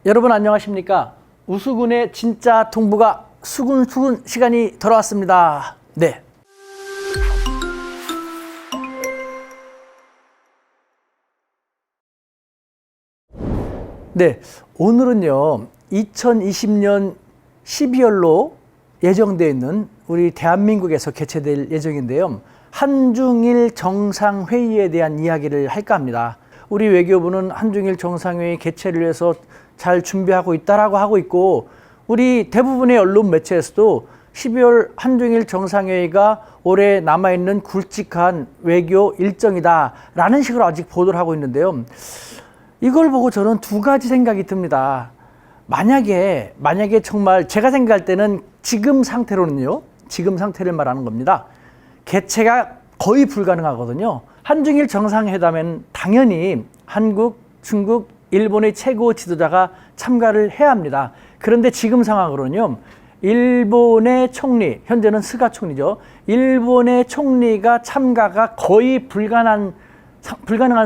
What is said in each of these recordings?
여러분 안녕하십니까? 우수군의 진짜 동부가 수군수군 시간이 돌아왔습니다. 네. 네, 오늘은요 2020년 12월로 예정되어 있는 우리 대한민국에서 개최될 예정인데요, 한중일 정상회의에 대한 이야기를 할까 합니다. 우리 외교부는 한중일 정상회의 개최를 위해서 잘 준비하고 있다라고 하고 있고, 우리 대부분의 언론 매체에서도 12월 한중일 정상회의가 올해 남아있는 굵직한 외교 일정이다라는 식으로 아직 보도를 하고 있는데요, 이걸 보고 저는 두 가지 생각이 듭니다. 만약에 정말 제가 생각할 때는 지금 상태로는요, 지금 상태를 말하는 겁니다. 개최가 거의 불가능하거든요. 한중일 정상회담에는 당연히 한국, 중국, 일본의 최고 지도자가 참가를 해야 합니다. 그런데 지금 상황으로는요, 일본의 총리, 현재는 스가 총리죠. 일본의 총리가 참가가 거의 불가능한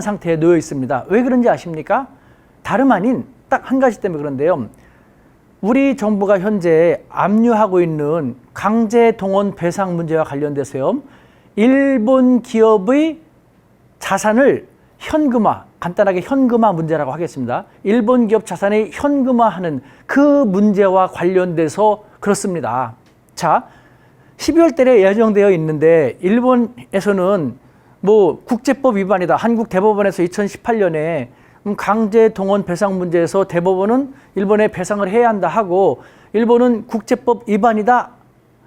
상태에 놓여 있습니다. 왜 그런지 아십니까? 다름 아닌 딱 한 가지 때문에 그런데요, 우리 정부가 현재 압류하고 있는 강제 동원 배상 문제와 관련돼서요, 일본 기업의 자산을 현금화, 간단하게 현금화 문제라고 하겠습니다. 일본 기업 자산의 현금화하는 그 문제와 관련돼서 그렇습니다. 자, 12월 달에 예정되어 있는데 일본에서는 뭐 국제법 위반이다, 한국 대법원에서 2018년에 강제 동원 배상 문제에서 대법원은 일본에 배상을 해야 한다 하고, 일본은 국제법 위반이다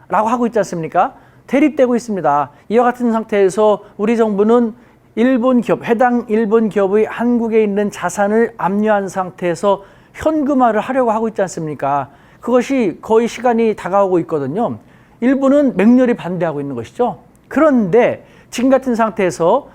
라고 하고 있지 않습니까? 대립되고 있습니다. 이와 같은 상태에서 우리 정부는 일본 기업, 해당 일본 기업의 한국에 있는 자산을 압류한 상태에서 현금화를 하려고 하고 있지 않습니까? 그것이 거의 시간이 다가오고 있거든요. 일본은 맹렬히 반대하고 있는 것이죠. 그런데 지금 같은 상태에서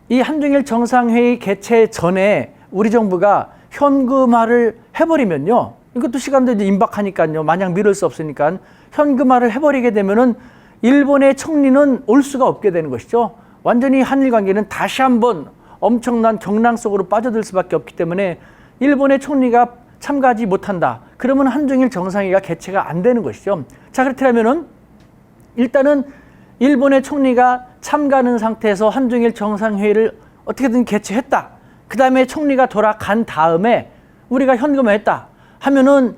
이 한중일 정상회의 개최 전에 우리 정부가 현금화를 해버리면요, 이것도 시간도 이제 임박하니까요, 마냥 미룰 수 없으니까 현금화를 해버리게 되면은 일본의 총리는 올 수가 없게 되는 것이죠. 완전히 한일 관계는 다시 한번 엄청난 경랑 속으로 빠져들 수밖에 없기 때문에 일본의 총리가 참가하지 못한다. 그러면 한중일 정상회의가 개최가 안 되는 것이죠. 자, 그렇다면은 일단은 일본의 총리가 참가하는 상태에서 한중일 정상회의를 어떻게든 개최했다. 그 다음에 총리가 돌아간 다음에 우리가 현금화했다 하면은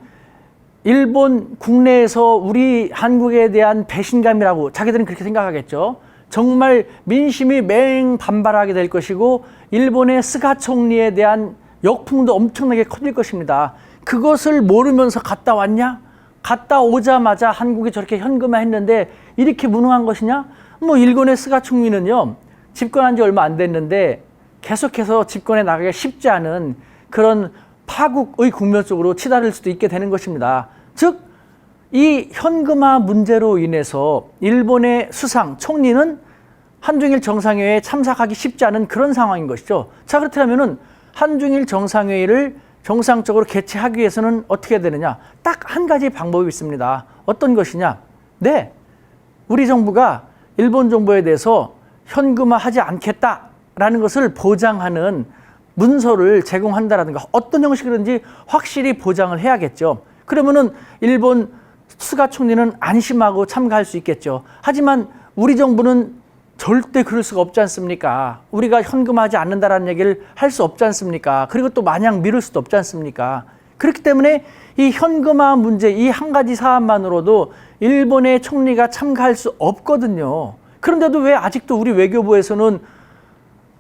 일본 국내에서 우리 한국에 대한 배신감이라고 자기들은 그렇게 생각하겠죠. 정말 민심이 맹반발하게 될 것이고, 일본의 스가 총리에 대한 역풍도 엄청나게 커질 것입니다. 그것을 모르면서 갔다 왔냐? 갔다 오자마자 한국이 저렇게 현금화했는데 이렇게 무능한 것이냐? 뭐 일본의 스가 총리는요, 집권한 지 얼마 안 됐는데 계속해서 집권에 나가기가 쉽지 않은 그런 파국의 국면 속으로 치달을 수도 있게 되는 것입니다. 즉, 이 현금화 문제로 인해서 일본의 수상, 총리는 한중일 정상회의에 참석하기 쉽지 않은 그런 상황인 것이죠. 자, 그렇다면 한중일 정상회의를 정상적으로 개최하기 위해서는 어떻게 해야 되느냐? 딱 한 가지 방법이 있습니다. 어떤 것이냐? 네, 우리 정부가 일본 정부에 대해서 현금화하지 않겠다라는 것을 보장하는 문서를 제공한다라든가 어떤 형식이든지 확실히 보장을 해야겠죠. 그러면은 일본 스가 총리는 안심하고 참가할 수 있겠죠. 하지만 우리 정부는 절대 그럴 수가 없지 않습니까? 우리가 현금화하지 않는다라는 얘기를 할 수 없지 않습니까? 그리고 또 마냥 미룰 수도 없지 않습니까? 그렇기 때문에 이 현금화 문제, 이 한 가지 사안만으로도 일본의 총리가 참가할 수 없거든요. 그런데도 왜 아직도 우리 외교부에서는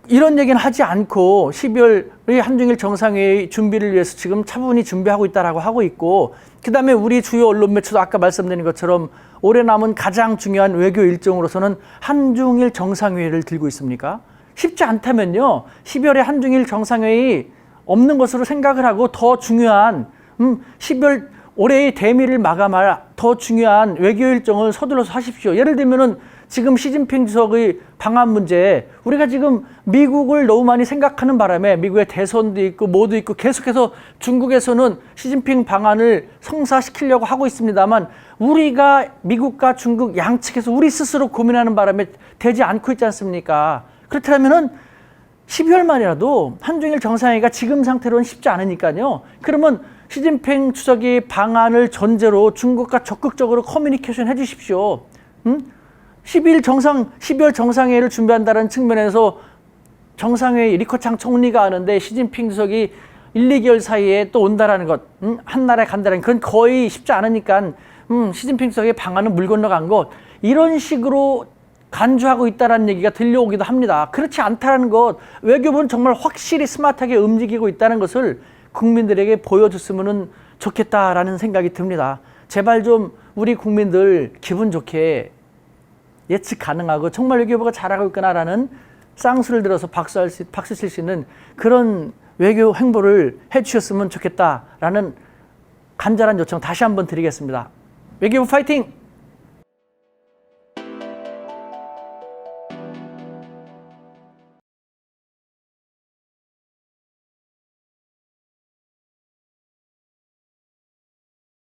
이런 얘기는 하지 않고 12월 한중일 정상회의 준비를 위해서 지금 차분히 준비하고 있다라고 하고 있고, 그 다음에 우리 주요 언론 매체도 아까 말씀드린 것처럼 올해 남은 가장 중요한 외교 일정으로서는 한중일 정상회의를 들고 있습니까? 쉽지 않다면요, 12월에 한중일 정상회의 없는 것으로 생각을 하고 더 중요한 12월 올해의 대미를 마감할 더 중요한 외교 일정을 서둘러서 하십시오. 예를 들면은 지금 시진핑 주석의 방한 문제, 우리가 지금 미국을 너무 많이 생각하는 바람에 미국의 대선도 있고 뭐도 있고 계속해서 중국에서는 시진핑 방안을 성사시키려고 하고 있습니다만, 우리가 미국과 중국 양측에서 우리 스스로 고민하는 바람에 되지 않고 있지 않습니까? 그렇다면은 12월 말이라도 한중일 정상회의가 지금 상태로는 쉽지 않으니까요. 그러면 시진핑 주석이 방안을 전제로 중국과 적극적으로 커뮤니케이션 해 주십시오. 12월 정상회의를 준비한다는 측면에서 정상회의 리커창 총리가 하는데 시진핑 주석이 1, 2개월 사이에 또 온다라는 것, 한 나라에 간다는 그건 거의 쉽지 않으니까 시진핑 주석의 방안은 물 건너간 것, 이런 식으로 간주하고 있다는 얘기가 들려오기도 합니다. 그렇지 않다는 것, 외교부는 정말 확실히 스마트하게 움직이고 있다는 것을 국민들에게 보여줬으면 좋겠다라는 생각이 듭니다. 제발 좀 우리 국민들 기분 좋게 예측 가능하고 정말 외교부가 잘하고 있구나라는 쌍수를 들어서 박수 칠 수 있는 그런 외교 행보를 해주셨으면 좋겠다라는 간절한 요청 다시 한번 드리겠습니다. 외교부 파이팅!